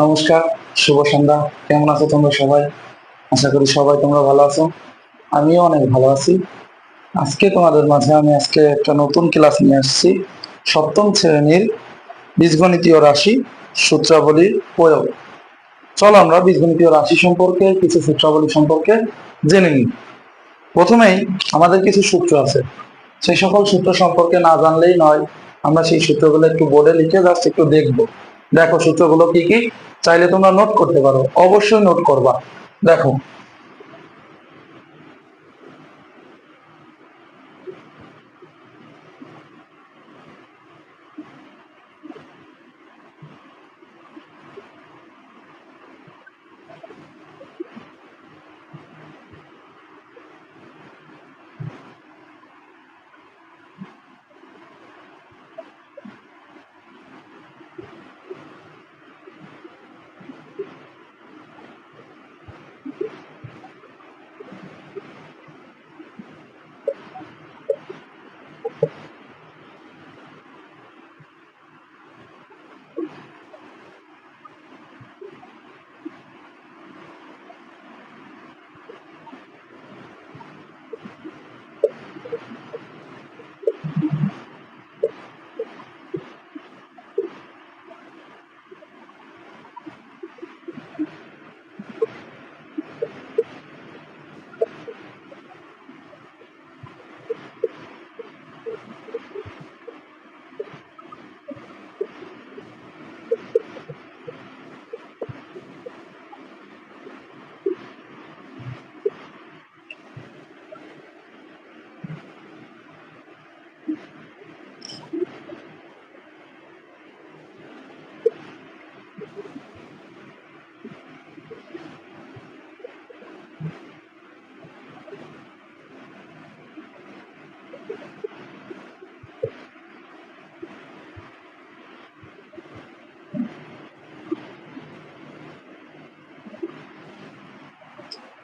নমস্কার, শুভ সন্ধ্যা। কেমন আছো তোমরা সবাই? আশা করি সবাই তোমরা ভালো আছো। আমিও অনেক ভালো আছি। আজকে তোমাদের মাঝে আমি একটা নতুন ক্লাস নিয়ে আসছি। সপ্তম শ্রেণীর বীজগণিতীয় রাশি সূত্রাবলীর প্রয়োগ। চলো আমরা বীজগণিতীয় রাশি সম্পর্কে কিছু সূত্রাবলী সম্পর্কে জেনে নিই। প্রথমেই আমাদের কিছু সূত্র আছে, সেই সকল সূত্র সম্পর্কে না জানলেই নয়। আমরা সেই সূত্রগুলো একটু বোর্ডে লিখে জাস্ট একটু দেখবো। দেখো সূত্রগুলো কি কি, চাইলে তোমরা নোট করতে পারো, অবশ্যই নোট করবা। দেখো,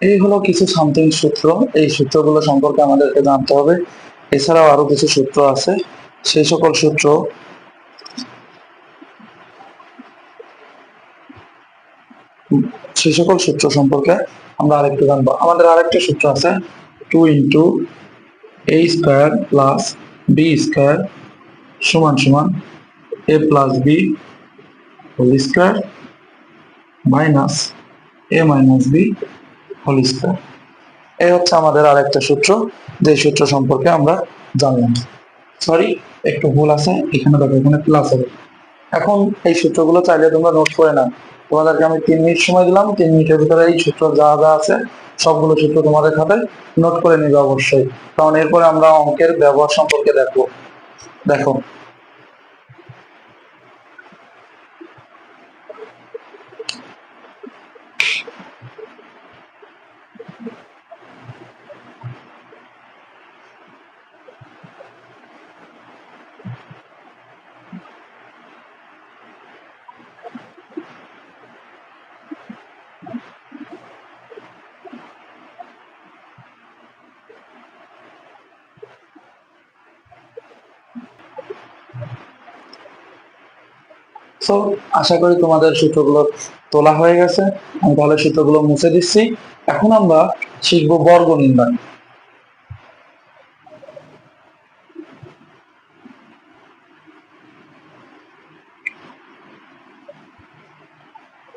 এই হলো কিছু সামথিং সূত্র। এই সূত্রগুলো সম্পর্কে আমাদেরকে জানতে হবে। এছাড়াও আরো কিছু সূত্র আছে, সেই সকল সূত্র সম্পর্কে আমরা আরেকটু জানবো। আমাদের আরেকটা সূত্র আছে, 2 × a² + b² সমান a+b whole square minus a-b whole square. এই হচ্ছে আমাদের আরেকটা সূত্র, যে সূত্র সম্পর্কে আমরা জানলাম। সরি, একটু ভুল আছে, এখানে দেখো, এখানে প্লাস হবে। এখন এই সূত্রগুলো চাইলে তোমরা নোট করে নাও। তোমাদেরকে আমি 3 মিনিট সময় দিলাম, 3 মিনিটের ভিতরে এই সূত্র যা যা আছে সবগুলো সূত্র তোমাদের খাতায় নোট করে নিবে অবশ্যই, কারণ এরপরে আমরা অঙ্কের ব্যবহার সম্পর্কে দেখো। দেখো, তো আশা করি তোমাদের সূত্রগুলো তোলা হয়ে গেছে। আমি তাহলে সূত্রগুলো মুছে দিচ্ছি। এখন আমরা শিখবো বর্গ নির্ণয়।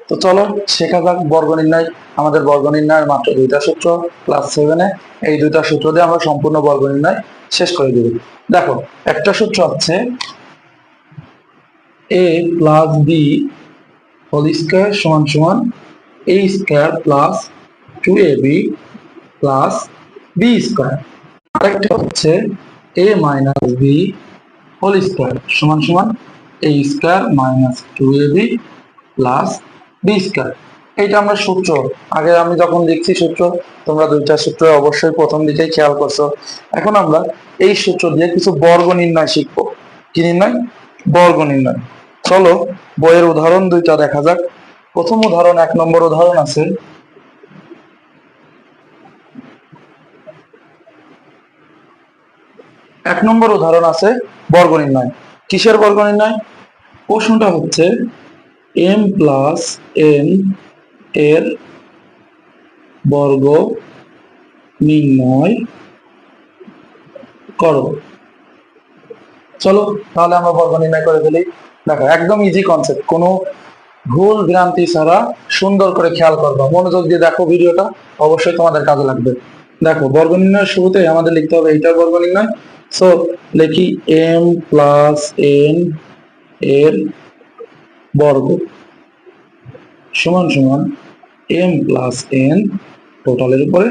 তো চলো শেখা যাক বর্গ নির্ণয়। আমাদের বর্গ নির্ণয়ের মাত্র 2টা সূত্র, ক্লাস 7-এ এই 2টা সূত্র দিয়ে আমরা সম্পূর্ণ বর্গ নির্ণয় শেষ করে দেব। দেখো, একটা সূত্র হচ্ছে a+b হোল স্কয়ার সমান a² + 2ab + b²। আরেকটা হচ্ছে a-b হোল স্কয়ার সমান a² - 2ab + b²। এইটা আমরা সূত্র, আগে আমি যখন লিখছি সূত্র, তোমরা 2টা সূত্র অবশ্যই প্রথম দিকেই খেয়াল করছো। এখন আমরা এই সূত্র দিয়ে কিছু বর্গ নির্ণয় শিখবো। কি নির্ণয়? বর্গ নির্ণয়। চলো বইয়ের উদাহরণ 2টা দেখা যাক। প্রথম উদাহরণ, 1 নম্বর উদাহরণ আছে, 1 নম্বর উদাহরণ আছে বর্গ নির্ণয়। কিসের বর্গ নির্ণয়? প্রশ্নটা হচ্ছে এম প্লাস এন এর বর্গ নির্ণয় করো। চলো তাহলে আমরা বর্গ নির্ণয় করে ফেলি। দেখো একদম ইজি কনসেপ্ট, কোনো ভুল ভ্রান্তি ছাড়া সুন্দর করে খেয়াল করবা, মনোযোগ দিয়ে দেখো ভিডিওটা, অবশ্যই তোমাদের কাজে লাগবে। দেখো বর্গ নির্ণয়ের শুরুতে আমাদের লিখতে হবে এইটার বর্গ নির্ণয়। সো লিখি এম প্লাস এন এর বর্গ সমান সমান এম প্লাস এন টোটালের উপরে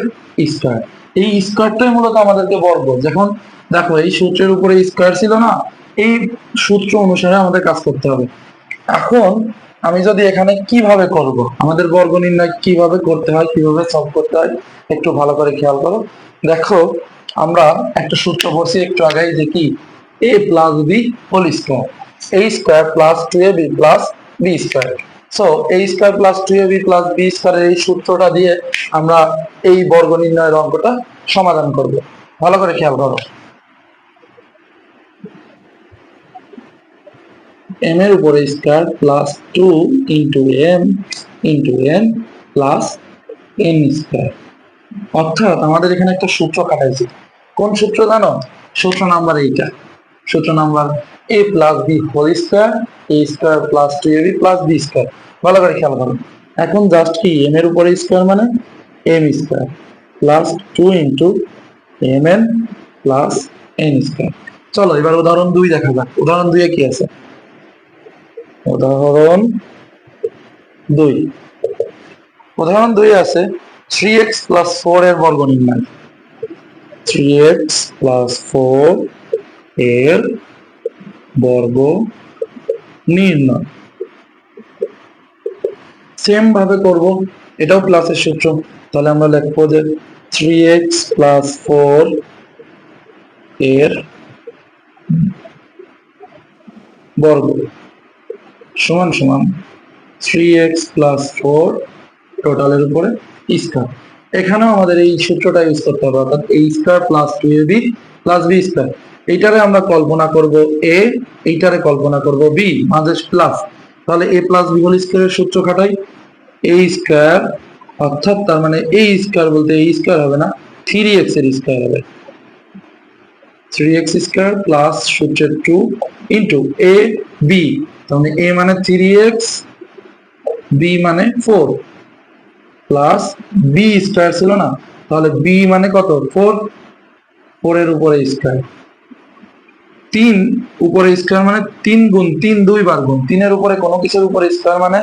স্কয়ার। এই স্কয়ারটাই মূলত আমাদেরকে বর্গ, যখন দেখো এই সূত্রের উপরে স্কয়ার ছিল না, এই সূত্র অনুসারে আমাদের কাজ করতে হবে। এখন আমি যদি এখানে কিভাবে করব, আমাদের বর্গ নির্ণয় কিভাবে করতে হয়, কিভাবে সলভ করতে হয়, একটু ভালো করে খেয়াল করো। দেখো আমরা একটা সূত্র পড়ছি একটু আগেই, যে কি a plus B whole square, A square plus 2ab plus B square. So a square plus 2ab plus b স্কয়ারের এই সূত্রটা দিয়ে আমরা এই বর্গ নির্ণয়ের অঙ্কটা সমাধান করব। ভালো করে খেয়াল করো। এম এর উপরে square plus 2 into M into N plus N square. অর্থাৎ আমাদের এখানে একটা সূত্র খাটাইছি। কোন সূত্র জানো? সূত্র নাম্বার এইটা, সূত্র number A plus B whole square, A square plus 2ab plus B square. ভালো করে খেয়াল করো। এখন জাস্ট কি এম এর উপরে স্কয়ার মানে M square plus 2 into M N plus N square. চলো এবার উদাহরণ 2 দেখা যাক। উদাহরণ 2 এ কি আছে? উদাহরণ 2, উদাহরণ 2 আছে 3x প্লাস 4 এর বর্গ নির্ণয়। 3x প্লাস 4 এর বর্গ নির্ণয়। সেম ভাবে করব, এটাও প্লাসের সূত্র। তাহলে আমরা লিখবো যে 3x প্লাস 4 এর বর্গ সমান সমান 3x প্লাস 4 টোটালের উপরে স্কয়ার। এখানেও আমাদের এই সূত্রটা ইউজ করতে হবে, অর্থাৎ a square plus 2ab plus b square. এইটারে আমরা কল্পনা করব a, এইটারে কল্পনা করব b, মাঝে প্লাস। তাহলে a প্লাস b হোল স্কয়ারের সূত্র খাটাই, a স্কয়ার, অর্থাৎ তার মানে a স্কয়ার বলতে a স্কয়ার হবে না, 3x এর স্কয়ার হবে। 3x স্কয়ার প্লাস সূত্রের 2 ইন্টু a b, তার মানে a মানে 3x, b মানে 4 প্লাস বি স্কয়ার ছিল না, তাহলে বি মানে কত 4, 4 এর উপরে স্কয়ার, 3 উপরে স্কয়ার মানে 3 গুণ 3 দুইবার গুণ, 3 এর উপরে কোনো কিছুর উপরে স্কয়ার মানে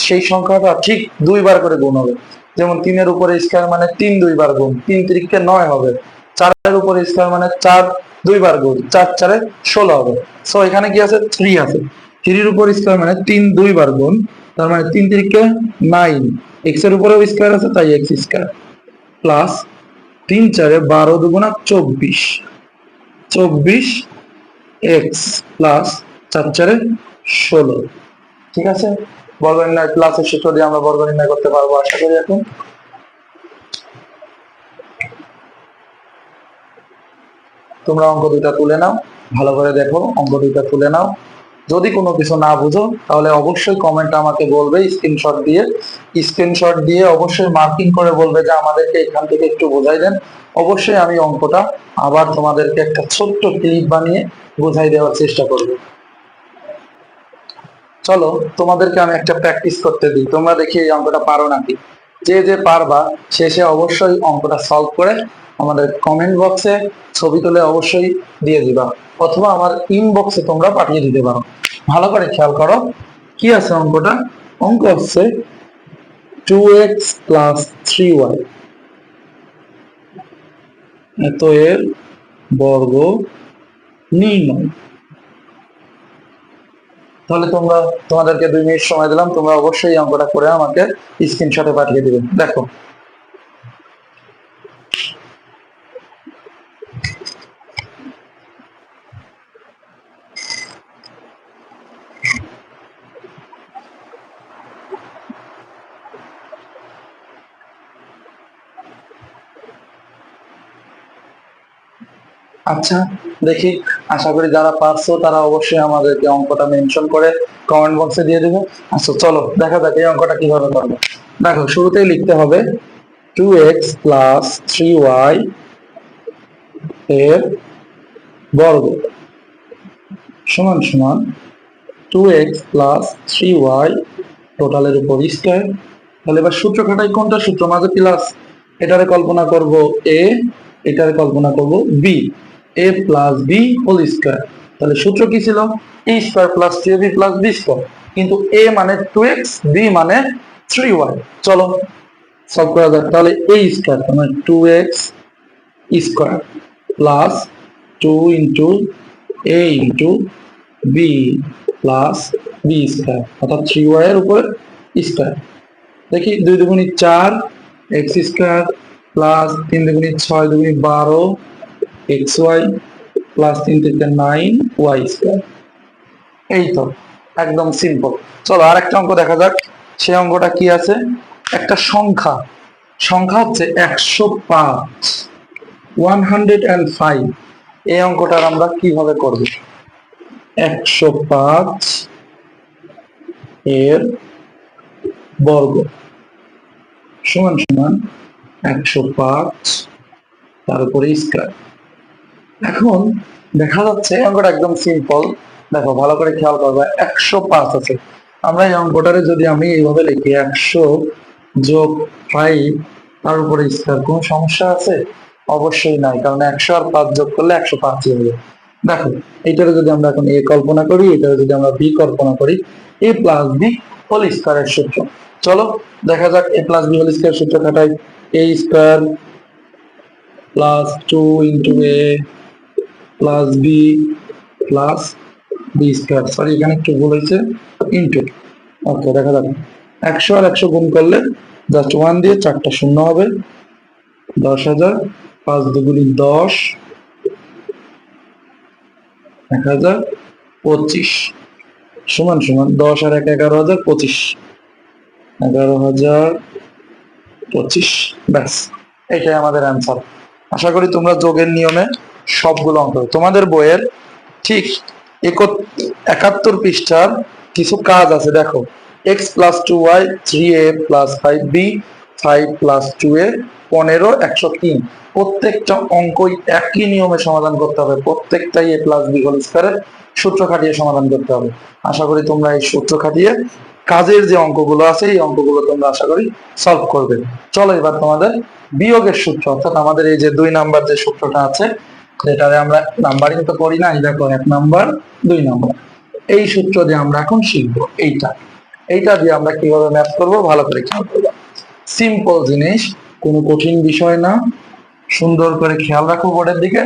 সেই সংখ্যাটা ঠিক দুইবার করে গুণ হবে। যেমন 3 এর উপরে স্কয়ার মানে 3 দুইবার গুণ, 3 3 9 হবে। 4 এর উপরে স্কয়ার মানে 4 দুইবার গুণ, 4 4 16 হবে। সো এখানে কি আছে 3 আছে, 3 এর উপর স্কয়ার মানে 3 দুইবার গুণ, তার মানে 3 3 9, x এর উপরেও স্কয়ার আছে তাই x স্কয়ার প্লাস 3 4 12 দুগুণা 24, 24 এক্স প্লাস 4 4 16। ঠিক আছে, বর্গ নির্ণয় প্লাসের সূত্র দিয়ে আমরা বর্গ নির্ণয় করতে পারবো আশা করি। এখন তোমরা অঙ্ক দুইটা তুলে নাও, ভালো করে দেখো, অঙ্ক দুইটা তুলে নাও। যদি কোনো কিছু না বুঝো তাহলে অবশ্যই কমেন্ট আমাকে বলবে, স্ক্রিনশট দিয়ে অবশ্যই মার্কিং করে বলবে যে আমাদেরকে এখান থেকে একটু বোঝাই দেন। অবশ্যই আমি অঙ্কটা আবার তোমাদেরকে একটা ছোট্ট ক্লিপ বানিয়ে বোঝাই দেওয়ার চেষ্টা করব। চলো তোমাদেরকে আমি একটা প্র্যাকটিস করতে দিই, তোমরা দেখি এই অঙ্কটা পারো নাকি। যে যে পারবা শেষে অবশ্যই অঙ্কটা সলভ করে আমাদের কমেন্ট বক্সে ছবি তুলে অবশ্যই দিয়ে দিবা, অথবা আমার ইনবক্সে তোমরা পাঠিয়ে দিতে পারো। ভালো করে খেয়াল করো কি আছে অঙ্কটা। অঙ্ক হচ্ছে 2x প্লাস 3y এত এর বর্গ নির্ণয়। তাহলে তোমাদেরকে 2 মিনিট সময় দিলাম, তোমরা অবশ্যই এই অঙ্কটা করে আমাকে স্ক্রিনশটে পাঠিয়ে দিবে। দেখো আচ্ছা, দেখি। আশা করি যারা পারছো তারা অবশ্যই আমাদেরকে অঙ্কটা মেনশন করে কমেন্ট বক্সে দিয়ে দেবে। আচ্ছা চলো দেখা যাক এই অঙ্কটা কিভাবে করবো। দেখো শুরুতেই লিখতে হবে 2x প্লাস 3y এর বর্গ সমান সমান 2x প্লাস 3y টোটালের উপর স্কয়ার। তাহলে এবার সূত্র খাটাই, কোনটা সূত্র মাঝে প্লাস, এটারে কল্পনা করব a, এটারে কল্পনা করব b, a plus b whole square. তাহলে সূত্র কি ছিল, a square plus 2ab plus b square, কিন্তু a মানে 2x, b মানে 3y। চলো সলভ করা যাক। তাহলে a স্কয়ার মানে 2x square plus 2 into a into b plus b square অর্থাৎ 3y এর উপর স্কয়ার। দেখি 2 দুগুণি 4 x square plus 3 দুগুণি 6 দুগুণি 12 xy plus 3 থেকে 9 y স্কয়ার। এই তো একদম সিম্পল। চলো আরেকটা অঙ্ক দেখা যাক। সেই অঙ্কটা কি আছে, একটা সংখ্যা, সংখ্যা হচ্ছে 105, 105। এই অঙ্কটার আমরা কিভাবে করব, 105 এর বর্গ সমান সমান 105 তার উপরে স্কয়ার। এখন দেখা যাচ্ছে অঙ্কটা একদম সিম্পল। দেখো ভালো করে খেয়াল করবে, 105 আছে। আমরা এই অঙ্কটারে যদি আমি এইভাবে লিখি 100 যোগ 5 তার উপরে স্কয়ার, কোন সমস্যা আছে? অবশ্যই নাই, কারণ 100 আর 5 যোগ করলে 105 হবে। দেখো এইটারে যদি আমরা এখন a কল্পনা করি, এটারে যদি আমরা b কল্পনা করি, a প্লাস b হোল স্কয়ারের সূত্র। চলো দেখা যাক a plus b whole square সূত্র খাটাই। a square plus 2 into a plus B plus B square, sorry এখানে একটু ভুল হয়েছে, ইন্টু। ওকে দেখা যাবে 100 আর 100 গুণ করলে জাস্ট 1 দিয়ে 4টা শূন্য হবে, 10,000, 5 দুগুণি 10, 1025 সমান সমান 10 আর 1 11,025, 11,025। ব্যাস এটাই আমাদের অ্যান্সার। আশা করি তোমরা যোগের নিয়মে সবগুলো অঙ্ক, তোমাদের বইয়ের ঠিক 71 পৃষ্ঠার কিছু কাজ আছে। দেখো x plus 2y, 3a plus 5b, 5 plus 2a, 15, 103। প্রত্যেকটা অঙ্কই একই নিয়মে সমাধান করতে হবে, প্রত্যেকটাই a প্লাস b হোল স্কয়ারের সূত্র খাটিয়ে সমাধান করতে হবে। আশা করি তোমরা এই সূত্র খাটিয়ে কাজের যে অঙ্কগুলো আছে এই অঙ্কগুলো তোমরা আশা করি সলভ করবে। চলো এবার তোমাদের বিয়োগের সূত্র, অর্থাৎ আমাদের এই যে 2 নাম্বার যে সূত্রটা আছে, যেটারে আমরা নাম্বারিং তো করি না, দেখো 1 নাম্বার 2 নাম্বার, এই সূত্র দিয়ে আমরা এখন শিখবো। এইটা দিয়ে আমরা কিভাবে ম্যাথ করব ভালো করে খেয়াল করবো। সিম্পল জিনিস, কোনো কঠিন বিষয় না। সুন্দর করে খেয়াল রাখো বোর্ডের দিকে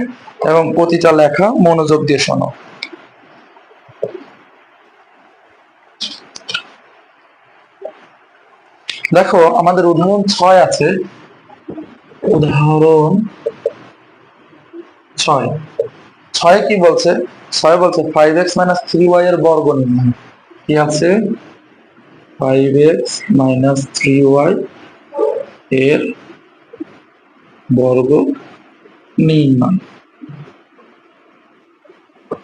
এবং প্রতিটা লেখা মনোযোগ দিয়ে শোনো। দেখো আমাদের উদাহরণ 6 আছে, উদাহরণ 6 6 কি বলছে, 6 বলছে 5x মাইনাস 3y এর বর্গ নির্ণয়। কি আছে, 5x মাইনাস 3y এর বর্গ নির্ণয়।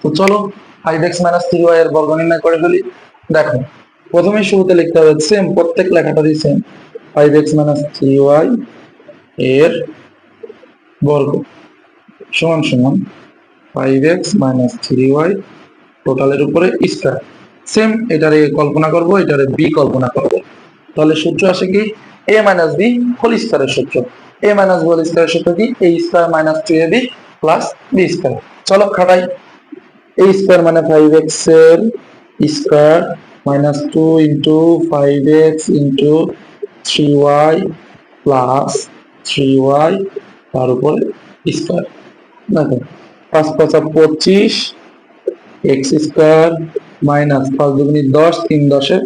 তো চলো 5x মাইনাস 3y এর বর্গ নির্ণয় করে ফেলি। দেখো প্রথমে শুরুতে লিখতে হবে সেম, প্রত্যেক লেখাটারই সেম, 5x মাইনাস 3y এর বর্গ সমান সমান 5x মাইনাস 3y টোটালের উপরে স্কয়ার। সেম এটারে কল্পনা করব, এটারে b কল্পনা করব। তাহলে সূত্র আসে কি, a মাইনাস b হোল স্কয়ারের সূত্র। a মাইনাস b হোল স্কয়ারের সূত্র কি, a square minus 2ab plus b square. চলো খাটাই। a স্কয়ার মানে 5x এর square minus 2 into 5x into 3y plus 3y তার উপরে স্কয়ার। দেখো 5 5 25, এক্স স্কয়ার মাইনাস 5 দুগুণি 10, 3 10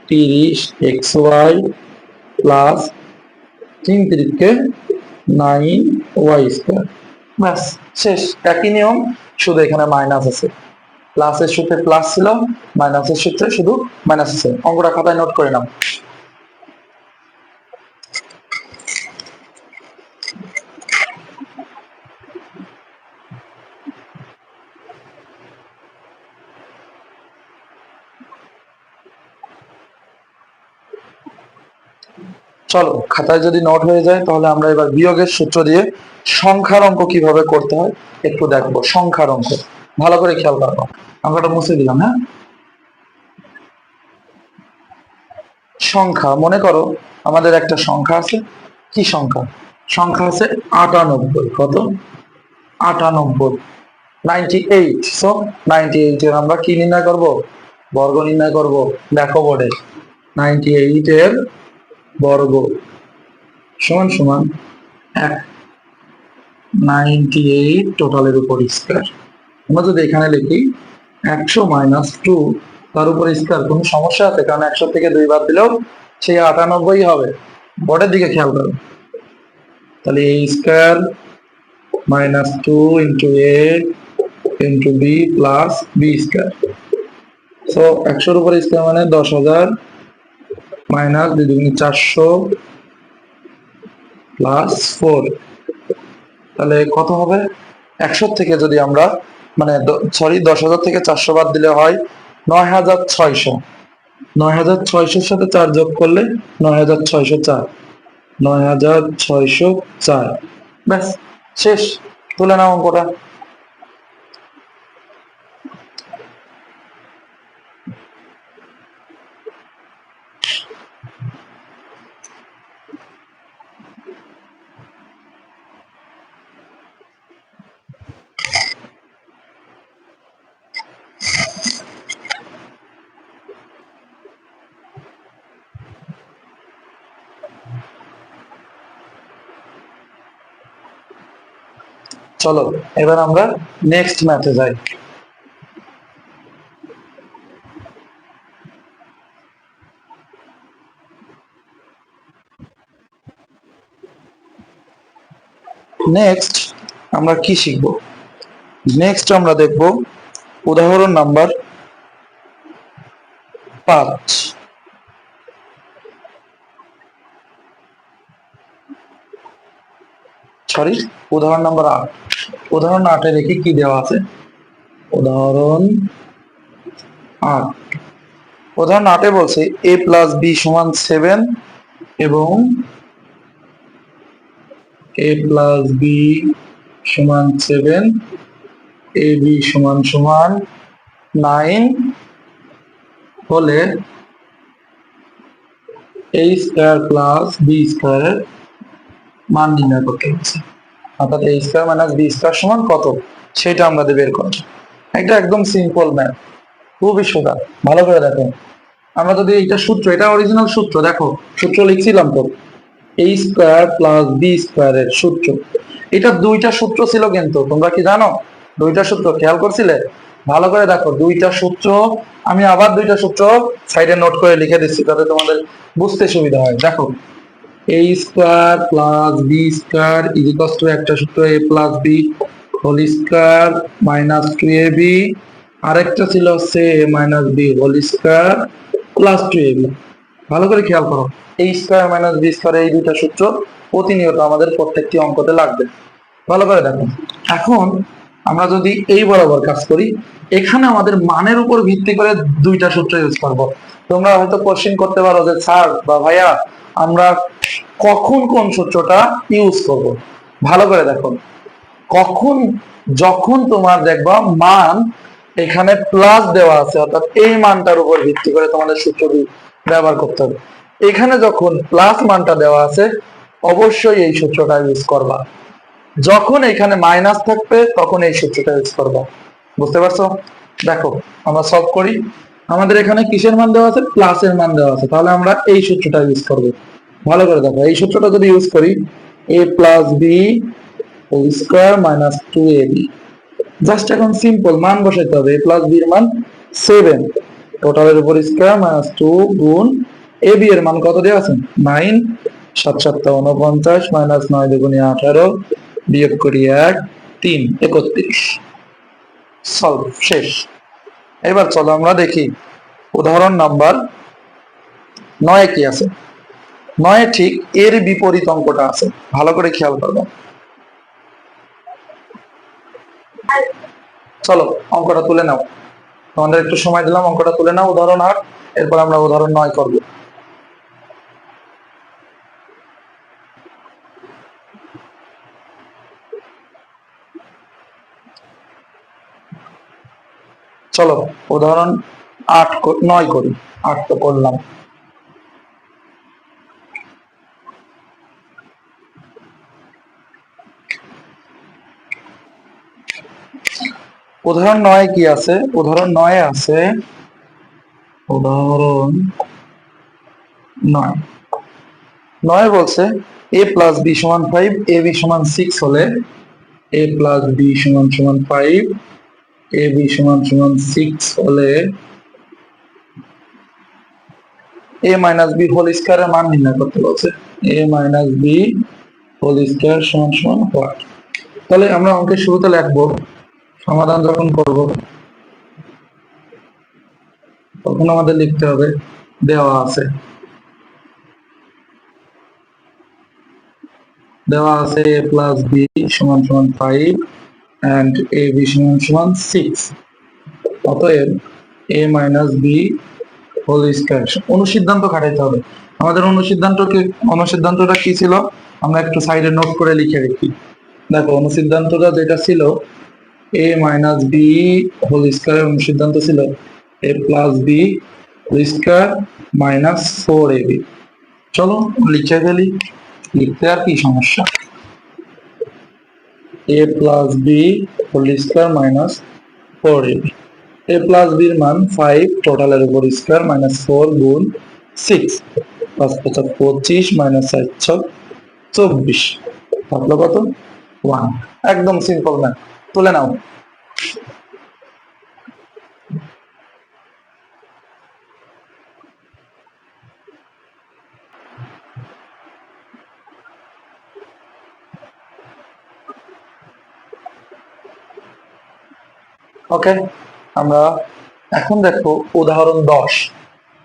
30, X Y plus 3 3 9 Y square. ব্যাস শেষ। একই নিয়ম, শুধু এখানে মাইনাস আছে, প্লাসের সূত্রে প্লাস ছিল, মাইনাসের সূত্রে শুধু মাইনাস আছে। অঙ্কটা খাতায় নোট করে নাও। চলো খাতায় যদি নোট হয়ে যায় তাহলে আমরা এবার বিয়োগের সূত্র দিয়ে সংখ্যার অঙ্ক কিভাবে করতে হয় একটু দেখবো। সংখ্যার অঙ্ক ভালো করে খেয়াল করবো। অঙ্কটা মুছে দিলাম। হ্যাঁ, সংখ্যা মনে করো আমাদের একটা সংখ্যা আছে। কি সংখ্যা? সংখ্যা আছে 98। কত? 98, 98। সো 98 এর আমরা কি নির্ণয় করব? বর্গ নির্ণয় করব। দেখো বোর্ডে 98 এর বর্গ সমান সমান 98 টোটালের উপর স্কয়ার। আমরা যদি এখানে লিখি 100 মাইনাস 2 তার উপর স্কয়ার, কোনো সমস্যা আছে? কারণ 100 থেকে 2 বাদ দিলেও সেই 98 হবে। বোর্ডের দিকে খেয়াল করো। তাহলে a square minus 2 into a into b plus b square. So 100 উপর স্কয়ার মানে 10,000 মাইনাস 2 দুগুণে 400 প্লাস 4। তাহলে কত হবে? 100 থেকে যদি আমরা মানে সরি 10,000 থেকে 400 বাদ দিলে হয় 9,600। 9,600 সাথে 4 যোগ করলে 9,604। 9,604। ব্যাস, শেষ। তুলে নাও অঙ্কটা। চলো এবার আমরা নেক্সট ম্যাথে যাই। নেক্সট আমরা কি শিখব? নেক্সট আমরা দেখব উদাহরণ নাম্বার 5। সরি, উদাহরণ নাম্বার 8। উদাহরণ 8 এ দেখি কি দেওয়া আছে। উদাহরণ 8। উদাহরণ 8 এ বলছে a প্লাস b সমান 7 এবং a প্লাস b সমান 7, ab সমান সমান 9 হলে a স্কয়ার প্লাস b স্কয়ারের মান নির্ণয় করতে হচ্ছে। অর্থাৎ a square minus b square সমান কত সেটা আমাদের বের করতে। এটা একদম সিম্পল ম্যাথ, খুবই সোজা। ভালো করে দেখো, আমরা যদি এটা সূত্র, এটা অরিজিনাল সূত্র, দেখো সূত্র লিখছিলাম তো, a স্কয়ার প্লাস b স্কয়ারের সূত্র। এটা দুইটা সূত্র ছিল কিন্তু, তোমরা কি জানো? দুইটা সূত্র খেয়াল করছিলে? ভালো করে দেখো দুইটা সূত্র। আমি আবার দুইটা সূত্র সাইডে নোট করে লিখে দিচ্ছি যাতে তোমাদের বুঝতে সুবিধা হয়। দেখো a square plus b square is equals to একটা সূত্র a plus b whole square minus 2ab, আরেকটা ছিল সে a minus b whole square plus 2ab। ভালো করে খেয়াল করো, a square minus b square এই দুইটা সূত্র প্রতিনিয়ত আমাদের প্রত্যেকটি অঙ্কতে লাগবে। ভালো করে দেখো, এখন আমরা যদি এই বরাবর কাজ করি, এখানে আমাদের মানের উপর ভিত্তি করে দুইটা সূত্র ইউজ করব। তোমরা হয়তো কোশ্চেন করতে পারো যে স্যার বা ভাইয়া আমরা কখন কোন সূত্রটা ইউজ করব। ভালো করে দেখো, কখন? যখন তোমার দেখবা মান এখানে প্লাস দেওয়া আছে, অর্থাৎ এই মানটার উপর ভিত্তি করে তোমাদের সূত্রটি ব্যবহার করতে হবে। এখানে যখন প্লাস মানটা দেওয়া আছে অবশ্যই এই সূত্রটা ইউজ করবা। যখন এখানে মাইনাস থাকবে তখন এই সূত্রটা ইউজ করবা। বুঝতে পারছো? দেখো আমরা সলভ করি। আমাদের এখানে কিসের মান দেওয়া আছে? প্লাসের মান দেওয়া আছে, তাহলে আমরা এই সূত্রটা ইউজ করব। ভালো করে দেখো, এই সূত্রটা যদি ইউজ করি a plus B whole square minus 2ab। Just এখন সিম্পল মান বসাইতে হবে। a প্লাস b এর মান 7, টোটালের উপর স্কয়ার মাইনাস 2 গুণ ab এর মান কত দেওয়া আছে? 9, 7 7 49 মাইনাস 9 দুগুণে 18 বিয়োগ করি 1 3 31। সলভ, শেষ। এবার চলো আমরা দেখি উদাহরণ নাম্বার 9 কি আছে। 9 ঠিক এর বিপরীত অঙ্কটা আছে, ভালো করে খেয়াল করবে। চলো অঙ্কটা তুলে নাও, তোমাদের একটু সময় দিলাম, অঙ্কটা তুলে নাও উদাহরণ 8, এরপর আমরা উদাহরণ 9 করব। চলো উদাহরণ 9 করি। 8 তো করলাম। উদাহরণ 9 কি আছে? উদাহরণ 9 আছে, উদাহরণ 9 9 বলছে a প্লাস b সমান 5, a b সমান 6 হলে a প্লাস b সমান 5, a b সমান 6 হলে a মাইনাস b হোল স্কয়ারের মান নির্ণয় করতে বলছে। a minus b whole square সমান what? তাহলে আমরা অঙ্কের শুরুতে লিখবো, সমাধান যখন করব তখন আমাদের লিখতে হবে দেওয়া আছে a প্লাস b সমান 5 and a b সমান 6, অতএব a minus b whole square. অনুসিদ্ধান্ত খাটাইতে হবে আমাদের। অনুসিদ্ধান্তটা কি ছিল আমরা একটু সাইডে নোট করে লিখে রাখি। দেখো অনুসিদ্ধান্তটা যেটা ছিল a মাইনাস b হোল স্কয়ারের অনুসিদ্ধান্ত ছিল a plus b whole square minus 4ab। চলো লিখে ফেলি, লিখতে আর কি সমস্যা। a plus b whole square minus 4ab, a plus b এর মান 5 টোটালের উপর স্কয়ার মাইনাস 4 গুণ 6, 5 5 25 মাইনাস 4 24, থাকলো কত 1। একদম সিম্পল ম্যাথ, তুলে নাও। ওকে, আমরা এখন দেখো উদাহরণ 10।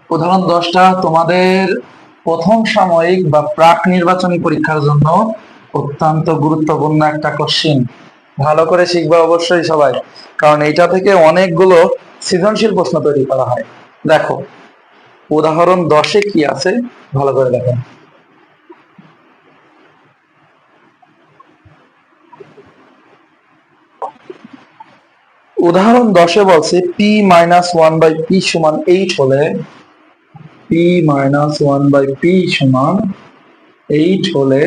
উদাহরণ 10টা তোমাদের প্রথম সাময়িক বা প্রাক নির্বাচনী পরীক্ষার জন্য অত্যন্ত গুরুত্বপূর্ণ একটা কোশ্চিন। ভালো করে শিখবে অবশ্যই সবাই, কারণ এইটা থেকে অনেকগুলো সৃজনশীল প্রশ্ন তৈরি করা হয়। দেখো উদাহরণ 10-এ কি আছে ভালো করে দেখো। উদাহরণ 10-এ বলছে p মাইনাস 1/p সমান 8 হলে p মাইনাস 1/p সমান 8 হলে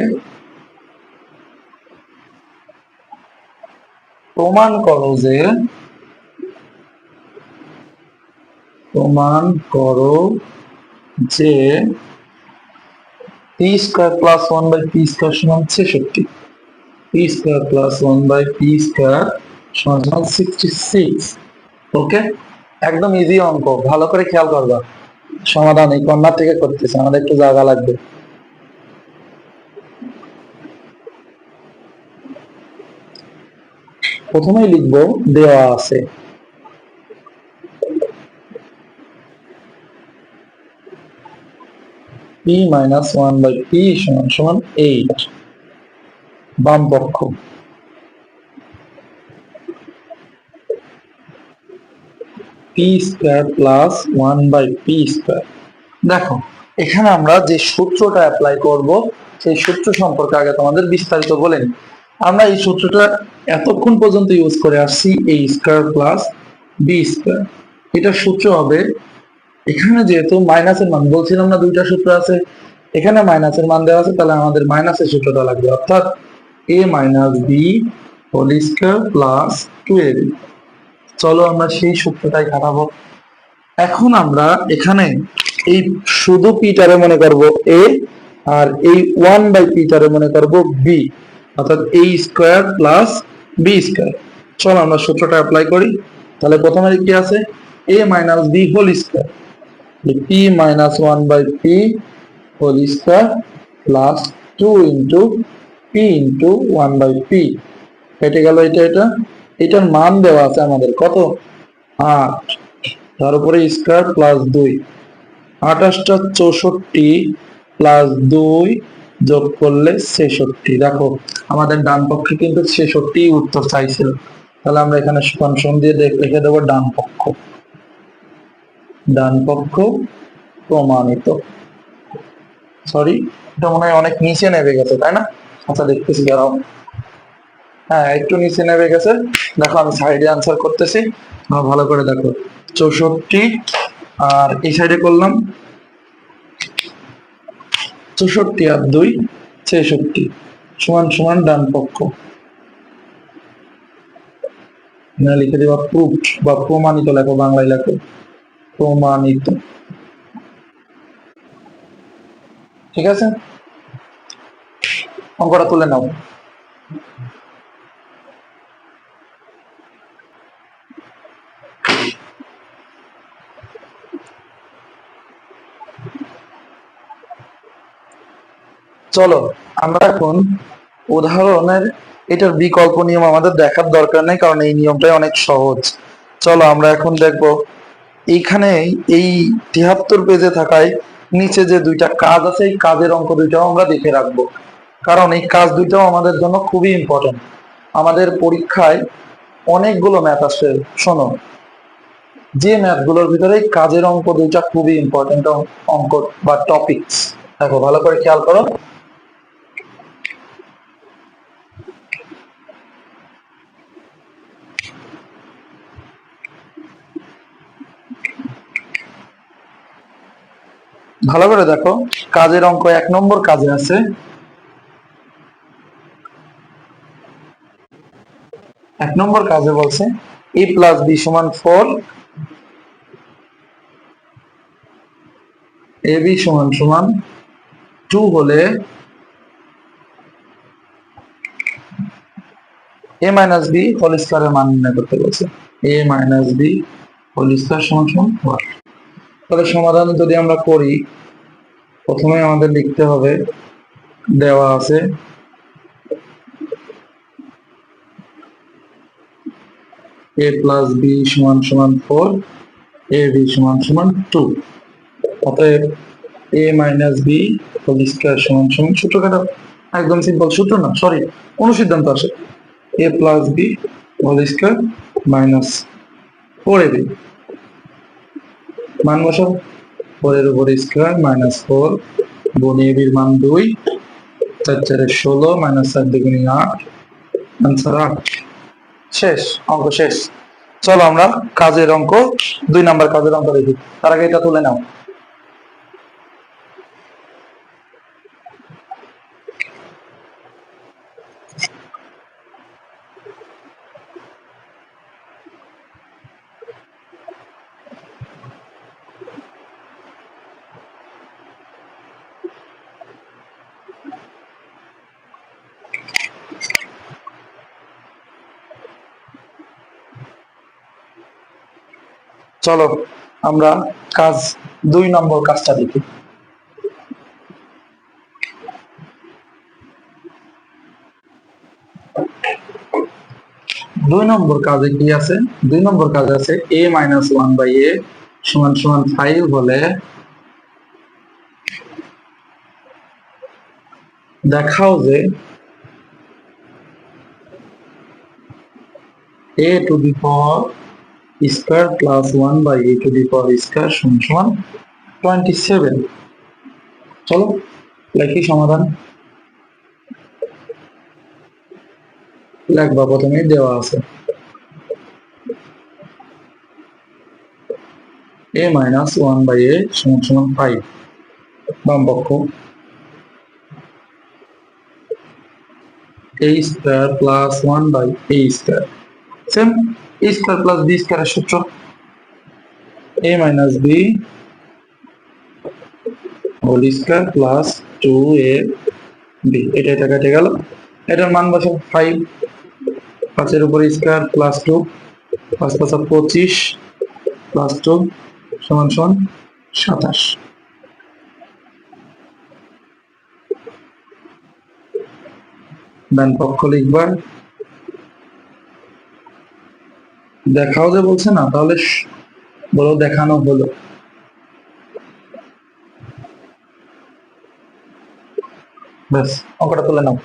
প্রমাণ করো যে p square plus 1/p square সমান 66, p square plus 1/p square সমান 66। ওকে, একদম ইজি অঙ্ক, ভালো করে খেয়াল করবা। সমাধান এই কর্নার থেকে করতেছে, আমাদের একটু জায়গা লাগবে। প্রথমেই লিখবো দেওয়া আছে p মাইনাস 1/p সমান 8, বাম পক্ষ p square plus 1/p square. দেখো এখানে আমরা যে সূত্রটা অ্যাপ্লাই করব সেই সূত্র সম্পর্কে আগে তোমাদের বিস্তারিত বলে নিই। আমরা এই সূত্রটা এতক্ষণ পর্যন্ত ইউজ করে আসছি a square plus b square. এটা সূত্র হবে, এখানে যেহেতু মাইনাসের মান বলছিলাম না দুইটা সূত্র আছে, এখানে মাইনাসের মান দেওয়া আছে, তাহলে আমাদের মাইনাসের সূত্রটা লাগবে, অর্থাৎ a minus b whole square plus 2ab। চলো আমরা সেই সূত্রটাই খাটাবো। এখন আমরা এখানে এই শুধু পিটারে মনে করব a, আর এই 1/p টারে মনে করব b, অর্থাৎ a square plus b square. চলো আমরা সূত্রটা অ্যাপ্লাই করি। তাহলে প্রথমে কি আছে a minus b whole square, p minus 1/p whole square plus 2 into p into 1/p, কেটে গেল এটা। এটার মান দেওয়া আছে আমাদের কত 8, তার উপরে স্কয়ার প্লাস 2, 28টা 64 প্লাস 2 যোগ করলে 66। দেখো আমাদের ডান পক্ষে কিন্তু 66 উত্তর চাইছিল, তাহলে আমরা এখানে ফাংশন দিয়ে লিখে দেবো ডান পক্ষ প্রমাণিত। সরি, এটা মনে হয় অনেক নিচে নেমে গেছে তাই না? আচ্ছা দেখতেছি দাঁড়াও, হ্যাঁ, একটু নিচে নেমে গেছে। দেখো আমি সাইডে আনসার করতেছি, ভালো করে দেখো। 64 আর এই সাইডে করলাম 64 আর 2 66 সমান সমান ডান পক্ষ। না লিখে দেবা প্রুফড বা প্রমাণিত, লেখো বাংলায় লেখো প্রমাণিত। ঠিক আছে, অঙ্কটা তুলে নাও। চলো আমরা এখন উদাহরণের, এটার বিকল্প নিয়ম আমাদের দেখার দরকার নেই, কারণ এই নিয়মটাই অনেক সহজ। চলো আমরা এখন দেখব এইখানে এই 73 পেজে থাকায় নিচে যে দুইটা কাজ আছে, এই কাজের অঙ্ক দুইটাও আমরা দেখে রাখবো, কারণ এই কাজ দুইটাও আমাদের জন্য খুবই ইম্পর্টেন্ট। আমাদের পরীক্ষায় অনেকগুলো ম্যাথ আসে, শোনো, যে ম্যাথগুলোর ভিতরে কাজের অঙ্ক দুইটা খুবই ইম্পর্টেন্ট অঙ্ক বা টপিকস। দেখো ভালো করে খেয়াল করো। ভালো করে দেখো, কাজের অঙ্ক 1 নম্বর কাজে আছে 1 নম্বর কাজে বলছে a প্লাস বি সমান 4, এ বি সমান সমান 2 হলে a মাইনাস বি হোল স্কয়ারের মান নির্ণয় করতে বলছে। a minus B whole square সমান সমান 1। তাহলে সমাধান যদি আমরা করি, প্রথমে আমাদের লিখতে হবে, দেওয়া আছে a প্লাস বি সমান সমান 4, এ বি সমান সমান 2। অতএব a minus B whole square সমান সমান, সূত্রটা একদম সিম্পল, সূত্র না সরি, অনুসিদ্ধান্ত আসে a plus B whole square minus 4ab, মান বসাও, 4 এর উপর স্কয়ার মাইনাস 4 গুণ ab এর মান 2, 4 4 16 মাইনাস 4 দুগুণে 8, আনসার 8। শেষ, অঙ্ক শেষ। চলো আমরা কাজের অঙ্ক 2 নম্বর কাজের অঙ্ক দেখি, তার আগে এটা তুলে নাও। চলো আমরা কাজ 2 নম্বর কাজটা দেখি। 2 নম্বর কাজে কি আছে? 2 নম্বর কাজে আছে a মাইনাস 1/a সমান সমান 5 হলে দেখাও যে a to the power square plus 1/a to the power square সমান সমান 27। চলো লেখি সমাধান। লেখবা, প্রথমে দেওয়া আছে a মাইনাস 1/a সমান সমান 5, বাম পক্ষ a square plus 1/a square, same a square plus b স্কয়ারের সূত্র, a minus b whole square plus 2ab, এটা কেটে গেল, এটার মান বসাও 5, 5 এর উপর স্কয়ার প্লাস 2, 5 5 25 প্লাস 2 সমান সমান 27। ডান পক্ষ লিখবা, দেখাও যে বলছে না, তাহলে বলো দেখানো হলো। ব্যাস, অঙ্কটা তুলে নাও।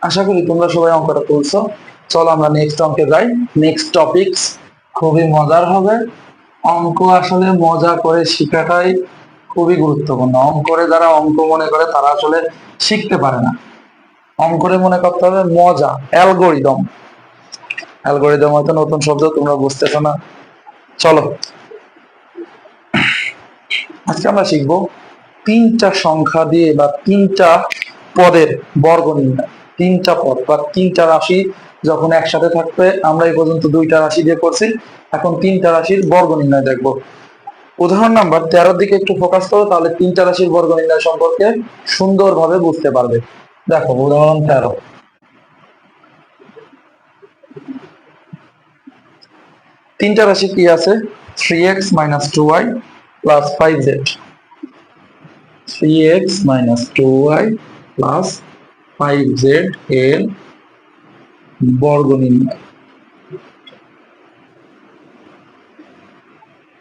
আশা করি তোমরা সবাই অঙ্কটা তুলছো। চলো আমরা নেক্সট অঙ্কে যাই। নেক্সট টপিকস খুবই মজার হবে। অঙ্ক আসলে মজা করে শেখাটাই খুবই গুরুত্বপূর্ণ। অঙ্করে যারা অঙ্ক মনে করে তারা আসলে শিখতে পারে না। অঙ্করে মনে করতে হবে মজা, অ্যালগোরিদম। অ্যালগোরিদম হয়তো নতুন শব্দ, তোমরা বুঝতেছো না। চলো আজকে আমরা শিখবো তিনটা সংখ্যা দিয়ে বা তিনটা পদের বর্গ নির্ণয়। তিনটা পদ বা তিনটা রাশি যখন একসাথে থাকবে, আমরা এই পর্যন্ত দুইটা রাশি দিয়ে করছি, এখন তিনটা রাশির বর্গ নির্ণয় দেখবো। উদাহরণ নাম্বার 13 দিকে একটু ফোকাস করো, তাহলে তিনটা রাশির বর্গ নির্ণয় সম্পর্কে সুন্দরভাবে বুঝতে পারবে। দেখো উদাহরণ 13, তিনটা রাশি কি আছে? 3x - 2y + 5z। 3x - 2y + 5z এর বর্গ নির্ণয়।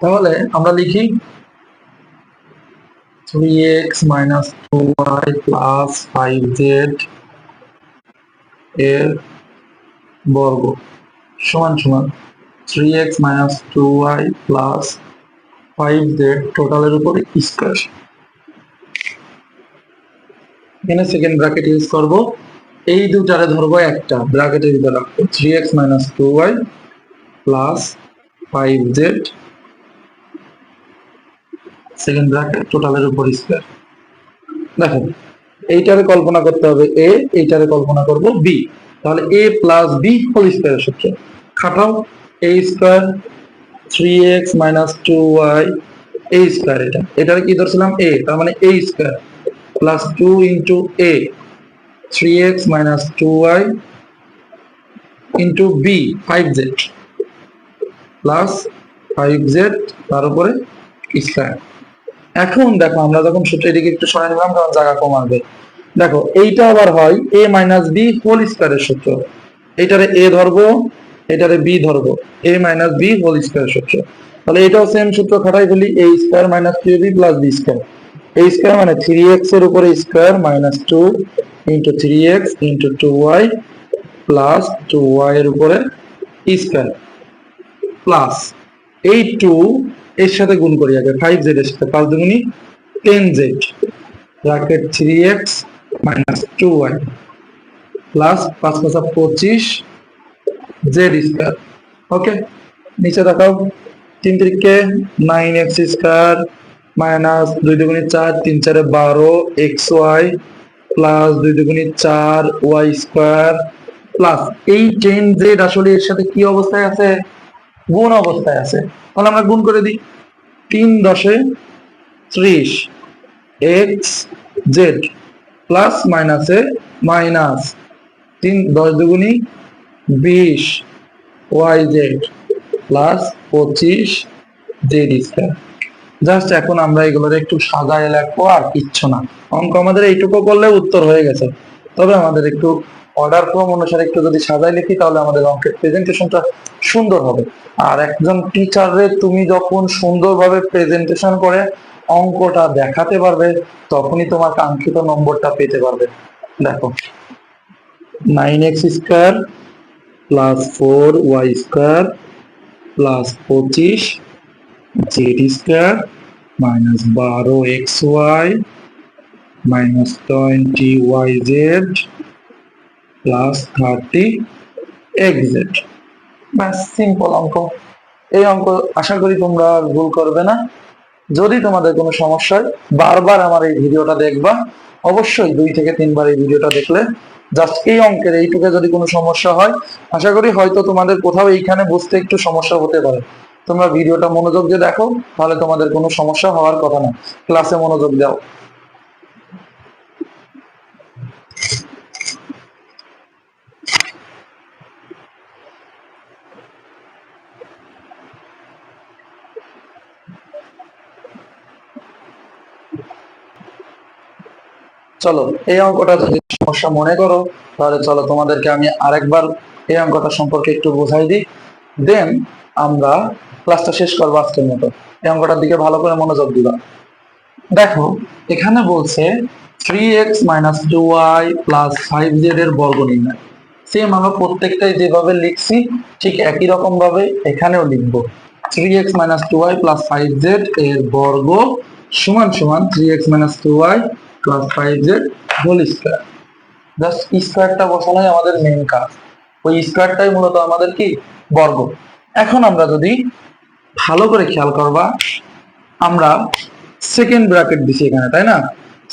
তাহলে আমরা লিখি 3x - 2y + 5z এর বর্গ সমান সমান 3x - 2y + 5z টোটালের উপরে স্কয়ার। এখানে সেকেন্ড ব্র্যাকেট ইউজ করব। এই দুটারে ধরবো একটা ব্র্যাকেটের ভিতরে রাখবো 3x - 2y + 5z second bracket টোটালের উপর স্কয়ার। দেখো এইটারে কল্পনা করতে হবে a, এইটারে কল্পনা করব b। তাহলে a + b হোল স্কয়ারের সূত্র খাটাও। a square 3x - 2y a square, এটারে কি ধরছিলাম a, তার মানে a square + 2 * a 3x - 2y * b 5z + 5z তার উপরে স্কয়ার। এখন দেখো আমরা যখন সূত্র এদিকে একটু সরাই নিলাম তখন জায়গা কমাবে। দেখো এইটা আবার হয় a - b হোল স্কয়ারের সূত্র। এটারে a ধরবো, এটারে b ধরবো, a - b হোল স্কয়ারের সূত্র। তাহলে এটাও সেম সূত্র খাটাই ফেলি, a square - 2ab + b square. a square মানে 3x এর উপরে স্কয়ার -2 * 3x * 2y + 2y এর উপরে স্কয়ার প্লাস এই 2 এর সাথে গুণ করি আগে 5z এর সাথে, 5 দুগুণী 10z bracket 3x - 2y plus 5 × 5 = 25 z square. Okay, নিচে দেখাও 3 × 3 = 9x স্কয়ার মাইনাস 2 দুগুণী 4 3 4 12 xy প্লাস 2 দুগুণী 4 y স্কয়ার প্লাস এই 10z আসলে এর সাথে কি অবস্থায় আছে? গুণ অবস্থায় আছে। তাহলে আমরা গুণ করে দিই 3 × 10 = 30 xz প্লাস মাইনাসে minus 3 10 দুগুণী 20 yz plus 25 z square. Just এখন আমরা এগুলোর একটু সাজায় লিখবো, আর কিচ্ছু না। অঙ্ক আমাদের এইটুকু করলে উত্তর হয়ে গেছে। তবে আমাদের একটু অর্ডার ক্রম অনুসারে একটু যদি সাজায় লিখি তাহলে আমাদের অঙ্কের প্রেজেন্টেশনটা সুন্দর হবে। আর একজন টিচারে তুমি যখন সুন্দরভাবে প্রেজেন্টেশন করে অঙ্কটা দেখাতে পারবে, তখনই তোমার কাঙ্ক্ষিত নম্বরটা পেতে পারবে। দেখো 9x square plus 4y square plus 25 z square minus 12xy minus 20yz plus 30xz। ব্যাস, সিম্পল অঙ্ক। এই অঙ্ক আশা করি তোমরা ভুল করবে না। যদি তোমাদের কোনো সমস্যা হয় বারবার আমার এই ভিডিওটা দেখবা, অবশ্যই 2 থেকে 3 বার এই ভিডিওটা দেখলে জাস্ট এই অঙ্কের এইটুকু যদি কোনো সমস্যা হয়, আশা করি হয়তো তোমাদের কোথাও এইখানে বুঝতে একটু সমস্যা হতে পারে। তোমরা ভিডিওটা মনোযোগ দিয়ে দেখো, তাহলে তোমাদের কোনো সমস্যা হওয়ার কথা না। ক্লাসে মনোযোগ দাও। চলো এই অঙ্কটা যদি সমস্যা মনে করো, তাহলে চলো তোমাদেরকে আমি আরেকবার এই অঙ্কটা সম্পর্কে একটু বোঝাই দিই, দেন আমরা ক্লাসটা শেষ করবো আজকের মতো। এই অঙ্কটার দিকে ভালো করে মনোযোগ দিবা। দেখো এখানে বলছে 3x - 2y + 5z এর বর্গ নির্ণয়। সেম আমরা প্রত্যেকটাই যেভাবে লিখছি ঠিক একই রকম ভাবে এখানেও লিখবো। 3x minus 2y plus 5z এর বর্গ সমান সমান 3x minus 2y plus 5z whole square. Just স্কয়ারটা বসানোই আমাদের মেইন কাজ, ওই স্কয়ারটাই মূলত আমাদের কি বর্গ। এখন আমরা যদি ভালো করে খেয়াল করবা, আমরা সেকেন্ড ব্র্যাকেট দিছি এখানে, তাই না?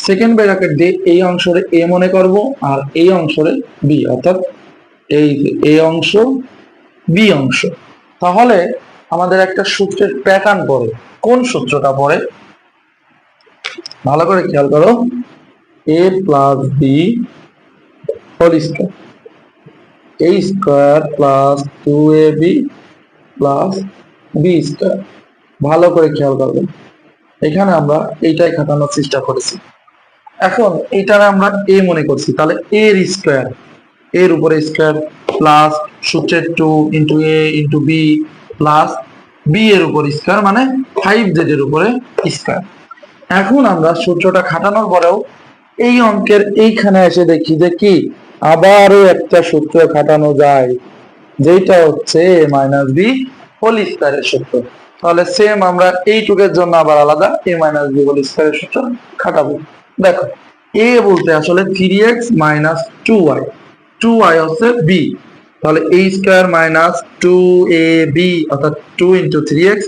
সেকেন্ড ব্র্যাকেট দিয়ে এই অংশরে এ মনে করব আর এই অংশরে বি, অর্থাৎ এই এ অংশ বি অংশ। তাহলে আমাদের একটা সূত্রের প্যাটার্ন পড়ে। কোন সূত্রটা পড়ে ভালো করে খেয়াল করো, a plus B whole square, A square plus 2ab plus B square. ভালো করে খেয়াল করবেন, এখানে আমরা এইটাই খাটানোর চেষ্টা করেছি। এখন এইটারে আমরা এ মনে করছি, তাহলে এর স্কয়ার, এর উপরে স্কয়ার প্লাস সূত্রের 2 ইন্টু এ ইন্টু বি প্লাস বি এর উপর স্কয়ার মানে 5z এর উপরে স্কয়ার। এখন আমরা সূত্রটা খাটানোর পরেও এই অঙ্কের এইখানে এসে দেখি যে কি আবারও একটা সূত্র খাটানো যায়, যেটা হচ্ছে a মাইনাস বি হোল স্কয়ারের সূত্র। তাহলে সেম আমরা এইটুকের জন্য আবার আলাদা a মাইনাস বি হোল স্কয়ারের সূত্র খাটাবো। দেখো a বলতে আসলে 3x মাইনাস 2y, 2y হচ্ছে b, তাহলে a স্কয়ার মাইনাস 2ab অর্থাৎ 2 into 3x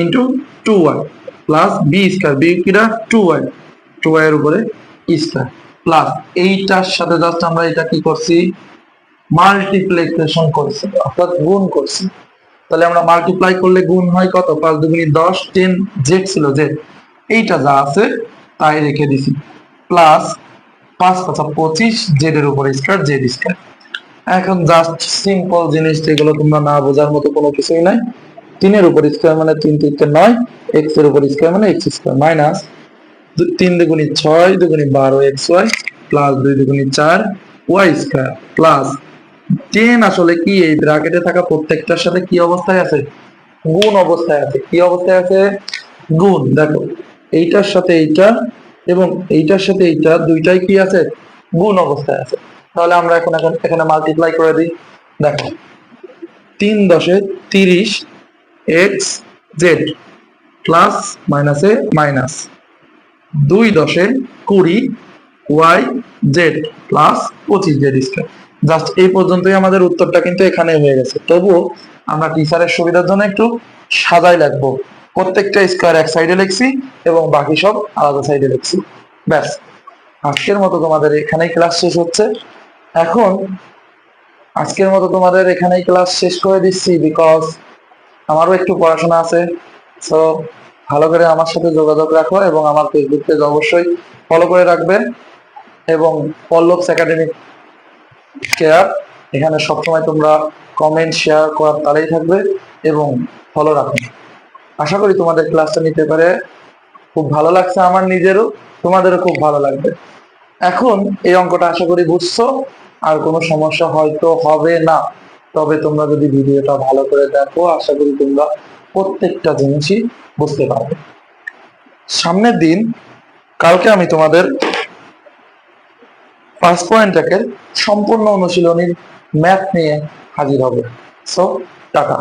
into 2y plus b square, b কিটা 2y, 2y এর উপরে স্কয়ার প্লাস এইটার সাথে জাস্ট আমরা এটা কি করছি মাল্টিপ্লিকেশন করছি অর্থাৎ গুণ করছি। তাহলে আমরা মাল্টিপ্লাই করলে গুণ হয় কত, 5 দুগুণী 10, 10 জেড ছিল জেড, এইটা যা আছে তাই রেখে দিছি প্লাস 5 5 25 জেড এর উপর স্কয়ার জেড স্কয়ার। এখন জাস্ট সিম্পল জিনিস, যেগুলো তোমরা না বোঝার মতো কোনো কিছুই নাই। 3 এর উপর স্কয়ার মানে 3 3 9, x এর উপর স্কয়ার মানে x square minus 3 দুগুণী 6 দুগুণী 12 xy plus 2 দুগুণী 4 y স্কয়ার প্লাস 10 আসলে কি এই ব্র্যাকেটে থাকা প্রত্যেকটার সাথে কি অবস্থায় আছে, গুণ অবস্থায় আছে। কি অবস্থায় আছে, গুণ। দেখো এইটার সাথে এইটা এবং এইটার সাথে এইটা দুইটাই কি আছে, গুণ অবস্থায় আছে। তাহলে আমরা এখন এখানে মাল্টিপ্লাই করে দিই। দেখো 3 10 30 এক্স জেড প্লাস মাইনাসে minus 2 10 20 Y Z plus 25 Z square. Just এই পর্যন্তই আমাদের উত্তরটা কিন্তু এখানে হয়ে গেছে। তবুও আমরা টিচারের সুবিধার জন্য একটু সাজাই লাগবো, প্রত্যেকটা স্কয়ার এক সাইডে লিখছি এবং বাকি সব আলাদা সাইডে লিখছি। ব্যাস, আজকের মতো তোমাদের এখানেই ক্লাস শেষ হচ্ছে। এখন আজকের মতো তোমাদের এখানেই ক্লাস শেষ করে দিচ্ছি, বিকজ আমারও একটু পড়াশোনা আছে। সো ভালো করে আমার সাথে যোগাযোগ রাখো এবং আমার ফেসবুক পেজ অবশ্যই ফলো করে রাখবে এবং পল্লবস একাডেমিক কেয়ার, এখানে সবসময় তোমরা কমেন্ট শেয়ার করার তালেই থাকবে এবং ফলো রাখবে। আশা করি তোমাদের ক্লাসটা নিতে পারে খুব ভালো লাগছে, আমার নিজেরও, তোমাদেরও খুব ভালো লাগবে। এখন এই অঙ্কটা আশা করি বুঝছো, আর কোনো সমস্যা হয়তো হবে না। তবে তোমরা যদি ভিডিওটা ভালো করে দেখো আশা করি তোমরা প্রত্যেকটা জিনিসই বুঝতে পারবে। সামনের দিন কালকে আমি তোমাদের 5 পয়েন্টের সম্পূর্ণ অনুশীলনীর ম্যাথ নিয়ে হাজির হবে। So tata.